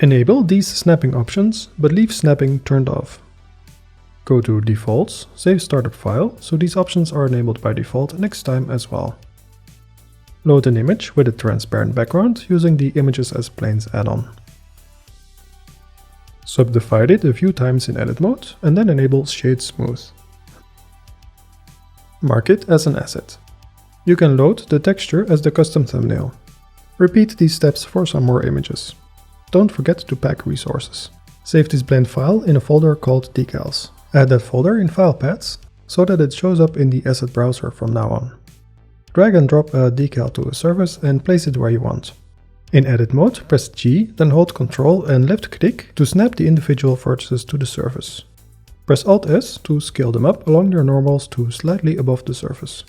Enable these snapping options, but leave snapping turned off. Go to Defaults, save startup file, so these options are enabled by default next time as well. Load an image with a transparent background using the Images as Planes add-on. Subdivide it a few times in edit mode and then enable Shade Smooth. Mark it as an asset. You can load the texture as the custom thumbnail. Repeat these steps for some more images. Don't forget to pack resources. Save this blend file in a folder called Decals. Add that folder in File Paths so that it shows up in the asset browser from now on. Drag and drop a decal to a surface and place it where you want. In edit mode, press G, then hold Ctrl and left click to snap the individual vertices to the surface. Press Alt S to scale them up along their normals to slightly above the surface.